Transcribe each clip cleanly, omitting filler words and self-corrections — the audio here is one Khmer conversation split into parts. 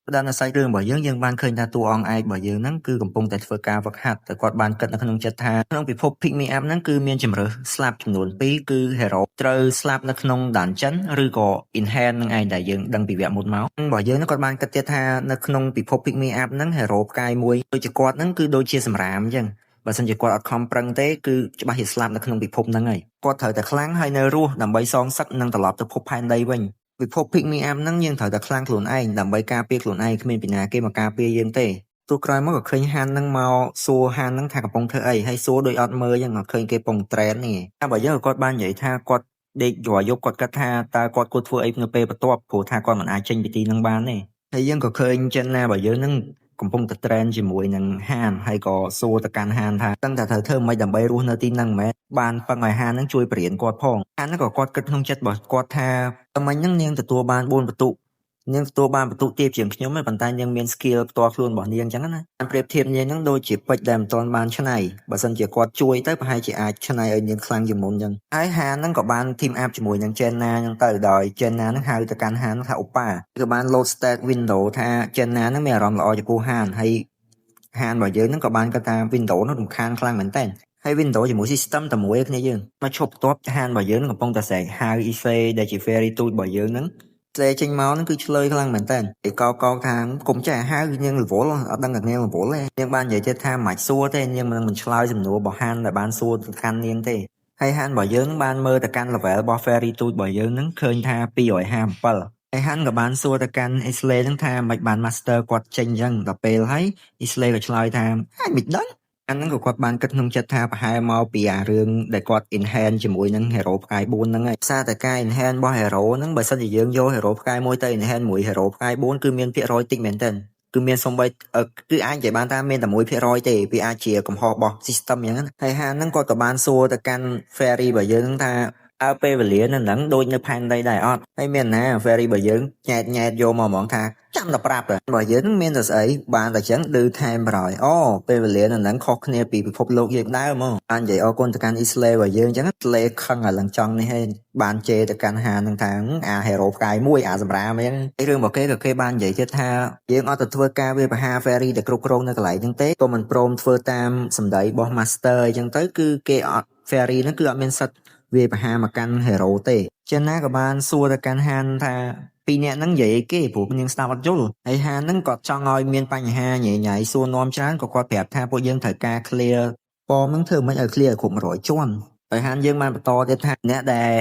Đang là sai đường bởiយើងបានឃើញថាតួអង្គឯករបស់យើងហ្នឹងគឺកំពុងតែធ្វើការវឹកហាត់តែគាត់បានគិតនៅក្នុងចិត្តថាក្នុងពិភព Pick Me Up ហ្នឹងគឺមានជំរើសស្លាប់ចំនួន2គឺ hero ត្រូវស្លាប់នៅក្នុង dungeon ឬក៏ in hand នឹងឯងដែលយើងដឹងពីវគ្គមុនមករបស់យើងហ្នឹងគាត់បានគិតទៀតថានៅក្នុងពិភព Pick Me Up ហ្នឹង hero ផ្កាយមួយដូចជាគាត់ហ្នឹងគឺដូចជាសម្រាមអញ្ចឹងបើសិនជាគាត់អត់ខំប្រឹងទេគឺច្បាស់ជាស្លាប់នៅក្នុងពិភពហ្នឹងហើយគាត់ត្រូវតែខ្លាំងហើយនៅរស់ដើម្បីសងសឹកនិងត្រឡប់ទៅភពផែនដីវិញពិភព Pick Me Up ហ្នឹងយើងត្រូវតែខ្លាំងខ្លួនឯងដើម្បីការពារខ្លួនឯងគ្មានពីណាគេមកការពារយើងទេទោះក្រោយមកក៏ឃើញហានហ្នឹងមកសួរហានហ្នឹងថាកំពុងធ្វើអីហើយសួរដូចអត់មើលអញ្ចឹងមកឃើញគេកំពុងត្រេននេះតែបើយើងក៏គាត់បាននិយាយថាគាត់ដេករាល់យប់គាត់គិតថាតើគាត់គួរធ្វើអីនៅពេលបន្ទាប់ព្រោះថាគាត់មិនអាចចេញពីទីហ្នឹងបានទេហើយយើងក៏ឃើញចិនណាបើយើងហ្នឹងកំពុងតែត្រេនជាមួយនឹងហានហើយក៏សួរទៅកាន់ហានថាតើត្រូវធ្វើម៉េចដើម្បីរស់នៅទីហ្នឹងមែនបានពឹងឲ្យហានហ្នឹងជួយបរៀនគាត់ផងហានហ្នឹងក៏គាត់គិតក្នុងចិត្តរបស់គាត់ថាតែមិញហ្នឹងនាងទទួលបាន4បន្ទុកនាងទទួលបានបន្ទុកទាបជាងខ្ញុំទេប៉ុន្តែនាងមាន skill ផ្ទាល់ខ្លួនរបស់នាងអញ្ចឹងណាតាមប្រៀបធៀបនាងហ្នឹងដូចជាពេជ្រដែលមិនទាន់បានច្នៃបើសិនជាគាត់ជួយទៅប្រហែលជាអាចច្នៃឲ្យនាងខ្លាំងជាងមុនអញ្ចឹងហើយហានហ្នឹងក៏បាន team up ជាមួយនឹង Jenna អញ្ចឹងទៅដោយ Jenna ហ្នឹងហៅទៅកាន់ហានថាអូប៉ាក៏បាន load stat window ថា Jenna ហ្នឹងមានអារម្មណ៍ល្អចំពោះហានហើយហានរបស់យើងហ្នឹងក៏បានគាត់ថា window ហ្នឹងរំខានខ្លាំងមែនតើហើយ window ជាមួយ system តែមួយគ្នាយើងមកឈប់បន្ទាប់ហានរបស់យើងកំពុងតែស្រែកហៅ Ise ដែលជា fairy ទូចរបស់យើងហ្នឹងស្លេចេញមកហ្នឹងគឺឆ្លើយខ្លាំងមែនតើឯកកថាកុំចេះហៅនាងរវល់អត់ដឹងតែនាងរវល់ទេនាងបាននិយាយទៀតថាមិនអាចសួរទេនាងមិនឆ្លើយសំណួររបស់ហានដែលបានសួរទៅកាន់នាងទេហើយហានរបស់យើងបានមើលទៅកាន់ level របស់ fairy ទូចរបស់យើងហ្នឹងឃើញថា257ហើយហានក៏បានសួរទៅកាន់ Isley ហ្នឹងថាមិនបាន master គាត់ចេញអញ្ចឹងដល់ពេលហើយ Isley ក៏ឆ្លើយថាមិនដឹងអាហ្នឹងក៏គាត់បានគិតក្នុងចិត្តថាប្រហែលមកពីអារឿងដែលគាត់ in hand ជាមួយនឹង hero ផ្កាយ4ហ្នឹងហើយសារតែការ in hand របស់ hero ហ្នឹងបើសិនជាយើងយក hero ផ្កាយ1ទៅ in hand មួយ hero ផ្កាយ4គឺមានភាគរយតិចមែនទែនគឺមានសំបីគឺអាចនិយាយបានថាមានតែ1%ទេវាអាចជាកំហុសរបស់ system អញ្ចឹងហើយហានហ្នឹងគាត់ក៏បានសួរទៅកាន់ fairy របស់យើងថាអើពេលវេលានៅហ្នឹងដូចនៅផែនដីដែរអត់ហើយមានណា fairy របស់យើងញ៉ែតយកមកហ្មងថាចាំតែប្រាប់របស់យើងមានតែស្អីបានតែចឹងឌឺថែមប្រយអូពេលវេលានៅហ្នឹងខុសគ្នាពីពិភពលោកយើងដែរហ្មងបាននិយាយអរគុណទៅកាន់ Isley របស់យើងចឹងលេខឹងឲ្យឡើងចង់នេះហើយបានជេរទៅកាន់ហានហ្នឹងថាអា hero ផ្កាយមួយអាសម្រាមអញ្ចឹងហើយរឿងរបស់គេក៏គេបាននិយាយទៀតថាយើងអត់ទៅធ្វើការវាបហា fairy ដែលគ្រប់គ្រងនៅកន្លែងហ្នឹងទេក៏មិនព្រមធ្វើតាមសម្ដីរបស់ master អញ្ចឹងទៅគឺគេអត់ fairy ហ្នឹងគឺអត់មានសិទ្ធវាបហាមកកាន់ hero ទេចឹងណាក៏បានសួរទៅកាន់ហានថាពីរនាក់ហ្នឹងនិយាយអីគេព្រោះនាងស្ដាប់អត់យល់ហើយហានហ្នឹងគាត់ចង់ឲ្យមានបញ្ហាញ៉ៃញ៉ៃសួរនាំច្រើនក៏គាត់ប្រាប់ថាពួកយើងត្រូវការ clear ប៉មហ្នឹងធ្វើមិនឲ្យ clear គ្រប់100ជាន់ហើយហានយើងបានបន្តទៀតថាអ្នកដែល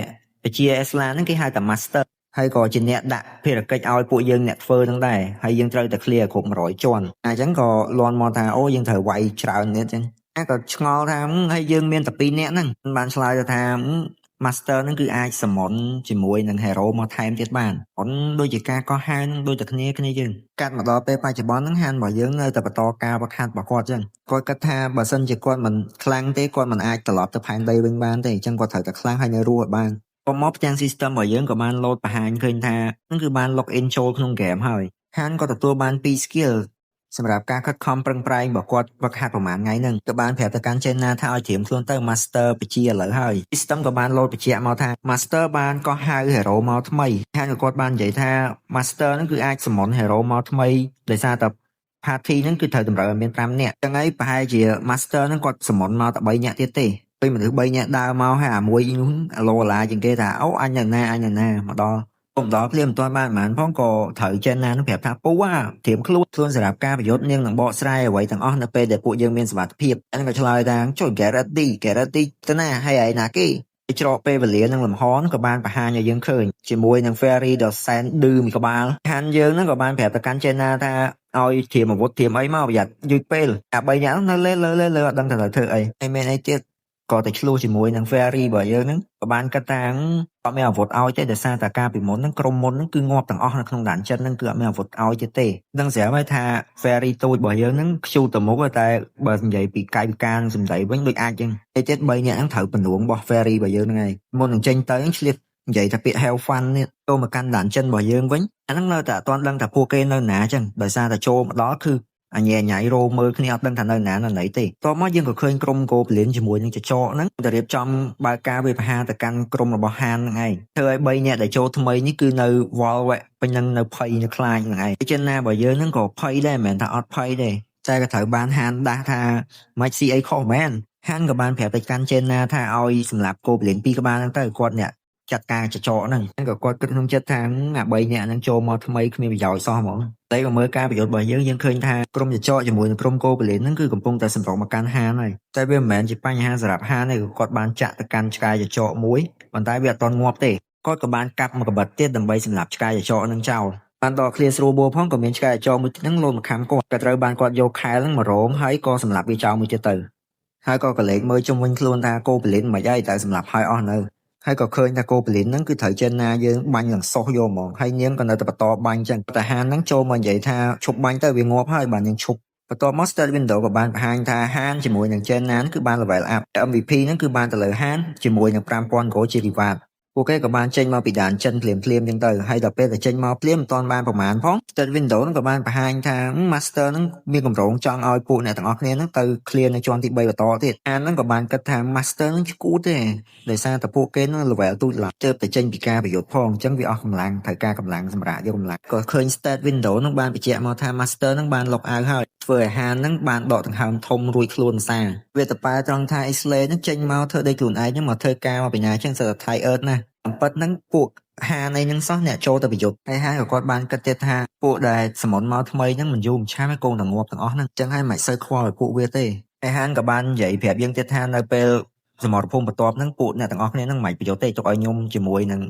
បជាអេស្លាហ្នឹងគេហៅថា master ហើយក៏ជាអ្នកដាក់ភារកិច្ចឲ្យពួកយើងអ្នកធ្វើហ្នឹងដែរហើយយើងត្រូវតែ clear គ្រប់100ជាន់អញ្ចឹងក៏លន់មកថាអូយើងត្រូវវាយច្រើនទៀតចឹងក៏ឆ្ងល់ថាហើយយើងមានតែ2នាក់ហ្នឹងបានឆ្លើយទៅថាmaster ហ្នឹងគឺអាចសមុនជាមួយនឹង hero មកថែមទៀតបានអនដូចជាការកោះហៅនឹងដូចតែគ្នាយើងកាត់មកដល់ពេលបច្ចុប្បន្នហ្នឹងហានរបស់យើងនៅតែបន្តការវឹកហាត់របស់គាត់ចឹងគាត់គិតថាបើសិនជាគាត់មិនខ្លាំងទេគាត់មិនអាចត្រឡប់ទៅផែនដីវិញបានទេអញ្ចឹងគាត់ត្រូវតែខ្លាំងហើយនៅរស់ឲ្យបានក៏មកផ្ទាំង system របស់យើងក៏បានលោតបង្ហាញឃើញថាហ្នឹងគឺបាន log in ចូលក្នុង game ហើយហានក៏ទទួលបាន2 skillសម្រាប់ការខិតខំប្រឹងប្រែងរបស់គាត់វឹកហាត់ប្រហែលថ្ងៃហ្នឹងក៏បានប្រាប់ទៅកាន់ Jenna ថាឲ្យត្រៀមខ្លួនទៅ Master បជាឥឡូវហើយ System ក៏បានលោតបញ្ជាក់មកថា Master បានកោះហៅ Hero មកថ្មីហានក៏គាត់បាននិយាយថា Master ហ្នឹងគឺអាចsummon Hero មកថ្មីដោយសារតែ party ហ្នឹងគឺត្រូវតម្រូវឲ្យមាន5នាក់ចឹងហើយប្រហែលជា Master ហ្នឹងគាត់summon មកតែ3នាក់ទៀតទេពេលមនុស្ស3នាក់ដើរមកហើយអាមួយនោះអាឡូឡាជាងគេថាអូអញនៅណាមកដល់ពុំដល់ភ្លាមមិនទាន់បានប៉ុន្មានផងក៏ត្រូវ Jenna នឹងប្រាប់ថាពូត្រៀមខ្លួនសម្រាប់ការប្រយុទ្ធនាងនឹងបកស្រាយអ្វីទាំងអស់នៅពេលដែលពួកយើងមានសុវត្ថិភាពហ្នឹងក៏ឆ្លើយថាចុះ get ready ទៅណាហើយឯណាគេច្រកពេលវេលានឹងលំហនក៏បានបង្ហាញឲ្យយើងឃើញជាមួយនឹង fairy ដ៏សែនឌឺមួយក្បាលហានយើងហ្នឹងក៏បានប្រាប់ទៅកាន់ Jenna ថាឲ្យត្រៀមអាវុធត្រៀមអីមកប្រយ័ត្នយឺតពេលអា3នាក់នៅលើអត់ដឹងថាត្រូវធ្វើអីហើយមានអីទៀតក៏ទៅឆ្លោះជាមួយនឹង fairy របស់យើងហ្នឹងក៏បានគិតថាអត់មានអាវុធឲ្យទេដោយសារតែការពីមុនហ្នឹងក្រុមមុនហ្នឹងគឺងាប់ទាំងអស់នៅក្នុងដានចិត្តហ្នឹងគឺអត់មានអាវុធឲ្យទេដឹងស្រាប់ហើយថា fairy ទូចរបស់យើងហ្នឹងខ្ជូតទៅមុខតែបើនិយាយពីកាយវិការនិងសម្ដីវិញដូចអាចចឹងតែទៀត3នាក់ហ្នឹងត្រូវបំនួងរបស់ fairy របស់យើងហ្នឹងឯងមុននឹងចេញទៅឆ្លៀតនិយាយថាពាក្យ have fun នេះចូលមកកាន់ដានចិត្តរបស់យើងវិញអាហ្នឹងនៅតែអត់ទាន់ដឹងថាពួកគេនៅណាចឹងដោយសារតែចូលមកដល់គឺ អញញ៉ៃរោមើលគ្នាអត់ដឹងថានៅណាណីទេតមកយើងក៏ឃើញក្រុមគោពលានជាមួយនឹងចចកហ្នឹងទៅរៀបចំបើកការវាបហាទៅកាន់ក្រុមរបស់ហានហ្នឹងឯងធ្វើឲ្យ3នាក់ដែលចូលថ្មីនេះគឺនៅវល់វែកពេញនឹងនៅភ័យនៅខ្លាចហ្នឹងឯងចេនណាបើយើងហ្នឹងក៏ភ័យដែរមិនមែនថាអត់ភ័យទេតែក៏ត្រូវបានហានដាស់ថាមិនស៊ីអីខុសមែនហានក៏បានប្រាប់ទៅកាន់ចេនណាថាឲ្យសម្រាប់គោពលាន2ក្បាលហ្នឹងទៅគាត់អ្នកចាត់ការចចកហ្នឹងក៏គាត់គិតក្នុងចិត្តថាអា3នាក់ហ្នឹងចូលមកថ្មីគ្មានប្រយោជន៍សោះហ្មងតែក៏មើលការប្រយុទ្ធរបស់យើងឃើញថាក្រុមចចកជាមួយនឹងក្រុមគោពលានហ្នឹងគឺកំពុងតែសម្រុកមកកាន់ហានហើយតែវាមិនមែនជាបញ្ហាសម្រាប់ហានទេគាត់បានចាក់ទៅកាន់ឆ្កែចចកមួយប៉ុន្តែវាអត់ទាន់ងាប់ទេគាត់ក៏បានកាប់មកកបិតទៀតដើម្បីសម្រាប់ឆ្កែចចកហ្នឹងចោលបានដល់ឃ្លាស្រួលបួផងក៏មានឆ្កែចចកមួយហ្នឹងលោតមកខាំគាត់ក៏ត្រូវបានគាត់យកខែលហ្នឹងមករងហើយក៏សម្រាប់វាចោលមួយទៀតទៅហើយក៏កលេចមើលជុំវិញខ្លួនថាគោពលានមិនអីតែសម្រាប់ហើយអស់នៅហើយក៏ឃើញថាគោពលានហ្នឹងគឺត្រូវចេនណាយើងបាញ់នឹងសោះយកហ្មងហើយនាងក៏នៅតែបន្តបាញ់ចឹងតែហានហ្នឹងចូលមកនិយាយថាឈប់បាញ់ទៅវាងាប់ហើយបាននាងឈប់បន្ទាប់មក State Window ក៏បានបង្ហាញថាហានជាមួយនឹងចេនណាគឺបាន level up MVP ហ្នឹងគឺបានទៅលើហានជាមួយនឹង 5000 gold ជា reward ពួកគេក៏បានចេញមកពីដានចិនភ្លាមចឹងទៅហើយដល់ពេលតែចេញមកភ្លាមមិនទាន់បានប្រមាណផង State Window ហ្នឹងក៏បានបង្ហាញថា Master ហ្នឹងមានកម្រងចង់ឲ្យពួកអ្នកទាំងអស់គ្នាហ្នឹងទៅ clear នៅជាន់ទី3បន្តទៀតអានហ្នឹងក៏បានគិតថា Master ហ្នឹងឈួតទេដោយសារតែពួកគេហ្នឹង level ទូចឡើងទើបតែចេញពីការប្រយុទ្ធផងអញ្ចឹងវាអស់កម្លាំងត្រូវការកម្លាំងសម្រាប់យកកម្លាំងក៏ឃើញ State Window ហ្នឹងបានបញ្ជាក់មកថា Master ហ្នឹងបានលុកអាវហើយធ្វើឲ្យហានហ្នឹងបានដកដង្ហើមធំរួចខ្លួនសារវាទៅប៉ែត្រង់ថា Islay ហ្នឹងចេញមកធ្វើដូចខ្លួនឯងហ្នឹងមកធ្វើការមកពីណាអញ្ចឹងសិតតែ tired ណាអំពិតហ្នឹងពួកហានឯហ្នឹងសោះអ្នកចូលទៅប្រយុទ្ធហើយហានក៏គាត់បានគិតទៀតថាពួកដែលសមុនមកថ្មីហ្នឹងមិនយូរមិនឆាប់ឯងកូនទាំងងាប់ទាំងអស់ហ្នឹងអញ្ចឹងហើយមិនសូវខ្វល់ឲ្យពួកវាទេហើយហានក៏បាននិយាយប្រាប់យើងទៀតថានៅពេលសមរភូមិបន្ទាប់ហ្នឹងពួកអ្នកទាំងអស់គ្នាហ្នឹងមិនប្រយុទ្ធទេទុកឲ្យខ្ញុំជាមួយនឹ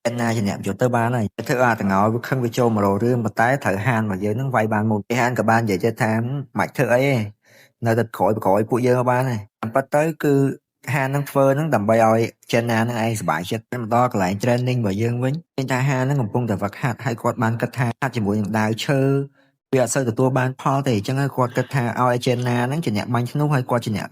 ងឯណាជាអ្នកប្រយុទ្ធទៅបានហើយធ្វើឲ្យទាំងឲ្យវាខឹងវាចូលមករោរឿងប៉ុន្តែត្រូវហានរបស់យើងហ្នឹងវាយបានមុនហានក៏បាននិយាយទៀតថាមិនធ្វើអីទេនៅតែក្រោយពួកយើងក៏បានដែរអំពិតទៅគឺហាននឹងធ្វើនឹងដើម្បីឲ្យចេនណានឹងឯងសុបាយចិត្តតែមកដល់កន្លែង training របស់យើងវិញឃើញថាហាននឹងកំពុងតែវឹកហាត់ហើយគាត់បានគិតថាហាត់ជាមួយនឹងដាវឈើវាអត់សូវទទួលបានផលទេអញ្ចឹងហើយគាត់គិតថាឲ្យចេនណានឹងជាអ្នកបាញ់ធ្នូហើយគាត់ជាអ្នក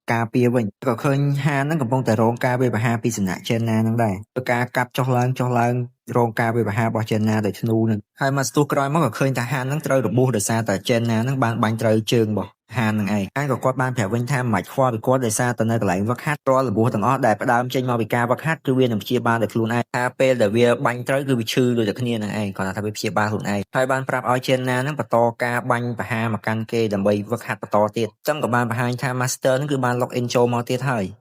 ការពារវិញក៏ឃើញហាននឹងកំពុងតែរងការវាយប្រហារពីសំណាក់ចេនណានឹងដែរព្រោះការកាប់ចុះឡើងរងការវាយប្រហាររបស់ចេនណាដោយធ្នូនឹងហើយមកស្ទុះក្រោយមកក៏ឃើញថាហាននឹងត្រូវរបួសដោយសារតែចេនណានឹងបានបាញ់ត្រូវជើងរបស់ហាននឹងឯងហើយក៏គាត់បានប្រាប់វិញថាមិនខ្វល់ពីគាត់ដោយសារតែនៅកន្លែងវឹកហាត់រាល់របួសទាំងអស់ដែលផ្ដើមចេញមកពីការវឹកហាត់គឺវានឹងព្យាបាលដោយខ្លួនឯងថាពេលដែលវាបាញ់ត្រូវគឺវាឈឺដូចតែគ្នានឹងឯងគាត់ថាវាព្យាបាលខ្លួនឯងហើយបានប្រាប់ឲ្យចេនណានឹងបន្តការបាញ់ប្រហារមកកាន់គេដើម្បីវឹកហាត់បន្តទៀតអញ្ចឹងក៏បានបង្ហាញថា Master នឹងគឺបាន log in ចូលមកទៀតហើ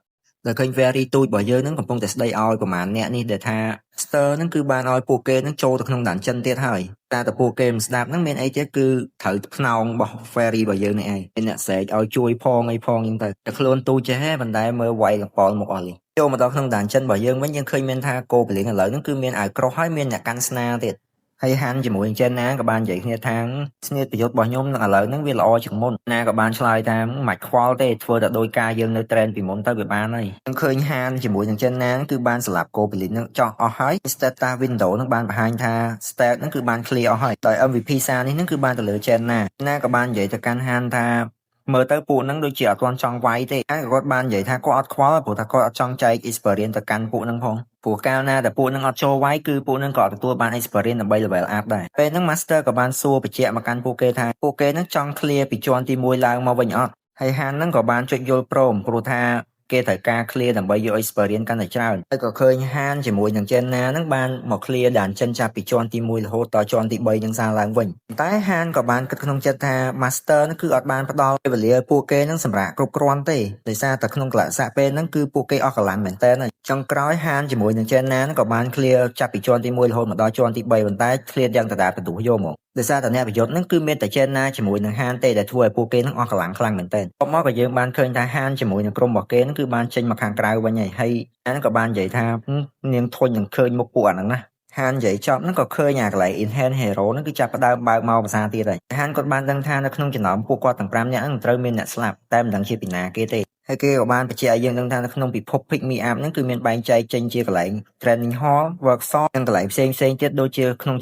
យដែលឃើញ very ទូចរបស់យើងនឹងកំពុងតែស្ដីឲ្យប្រហែលអ្នកនេះដែលថា Master នឹងគឺបានឲ្យពួកគេនឹងចូលទៅក្នុងដានចិនទៀតហើយតែពួកគេមិនស្ដាប់នឹងមានអីទៀតគឺត្រូវខ្នងរបស់ very របស់យើងនេះឯងមានអ្នកស្រែកឲ្យជួយផងអីផងអញ្ចឹងទៅខ្លួនទូចចេះហេប៉ុន្តែមើលវាយកប៉លមកអស់លីចូលមកដល់ក្នុងដានចិនរបស់យើងវិញយើងឃើញមានថាគោពលៀងឥឡូវហ្នឹងគឺមានអាវក្រោះហើយមានអ្នកកាន់ស្នាទៀតហើយហានជាមួយនឹងចេនណាក៏បាននិយាយគ្នាថាស្នៀតប្រយុទ្ធរបស់ខ្ញុំនឹងឥឡូវហ្នឹងវាល្អជាងមុនណាក៏បានឆ្លើយថាមិនខ្វល់ទេធ្វើតែដោយការយើងនៅ trend ពីមុនទៅវាបានហើយខ្ញុំឃើញហានជាមួយនឹងចេនណាគឺបានស្លាប់គោពលីងហ្នឹងចោះអស់ហើយ Stata Window ហ្នឹងបានបង្ហាញថា stat ហ្នឹងគឺបាន clear អស់ហើយដោយ MVP សារនេះហ្នឹងគឺបានទៅលើចេនណាក៏បាននិយាយទៅកាន់ហានថាមើលទៅពួកហ្នឹងដូចជាអត់ទាន់ចង់វាយទេហើយគាត់បាននិយាយថាគាត់អត់ខ្វល់ព្រោះថាគាត់អត់ចង់ចែក experience ទៅកាន់ពួកហ្នឹងផងព្រោះកាលណាតែពួកហ្នឹងអត់ចូលវាយគឺពួកហ្នឹងក៏ទទួលបាន experience ដើម្បី level up ដែរពេលហ្នឹង master ក៏បានសួរបញ្ជាក់មកកាន់ពួកគេថាពួកគេហ្នឹងចង់ clear ពីជាន់ទី1ឡើងមកវិញអត់ហើយហានហ្នឹងក៏បានចុចយល់ព្រមព្រោះថាគេត្រូវការ clear ដើម្បីយក experience កាន់តែច្រើនហើយក៏ឃើញហានជាមួយនឹងចេនណាហ្នឹងបានមក clear ដានចិនចាប់ពីជាន់ទី1រហូតដល់ជាន់ទី3នឹងសារឡើងវិញតែហានក៏បានគិតក្នុងចិត្តថា master ហ្នឹងគឺអត់បានផ្ដល់ពេលវេលាពួកគេហ្នឹងសម្រាប់គ្រប់គ្រាន់ទេដោយសារតែក្នុងកលៈសៈពេលហ្នឹងគឺពួកគេអស់កម្លាំងមែនតើចុងក្រោយហានជាមួយនឹងចេនណាហ្នឹងក៏បាន clear ចាប់ពីជាន់ទី1រហូតមកដល់ជាន់ទី3ប៉ុន្តែ clear យ៉ាងដដែលបន្ទោះយកមកដោយសារតែអ្នកប្រយុទ្ធហ្នឹងគឺមានតែចេនណាជាមួយនឹងហានទេដែលធ្វើឲ្យពួកគេហ្នឹងអស់កម្លាំងខ្លាំងមែនតើបន្ទាប់មកក៏យើងបានឃើញថាហានជាមួយនឹងក្រុមរបស់គេហ្នឹងគឺបានចេញមកខាងក្រៅវិញហើយអាហ្នឹងក៏បាននិយាយថានាងធុញនឹងឃើញមុខពួកអាហ្នឹងណាហាននិយាយចប់ហ្នឹងក៏ឃើញអាកន្លែង Enhance Hero ហ្នឹងគឺចាប់ផ្ដើមបើកមកភាសាទៀតហើយហានគាត់បានដឹងថានៅក្នុងចំណោមពួកគាត់ទាំង5នាក់ហ្នឹងត្រូវមានអ្នកស្លាប់តែមិនដឹងជាពីណាគេទេហើយគេក៏បានបញ្ជាក់ឲ្យយើងដឹងថានៅក្នុងពិភព Pick Me Up ហ្នឹងគឺមានបែងចែកចេញជាកន្លែង Training Hall Workshop និងកន្លែងផ្សេងៗទៀតដូចជាក្នុង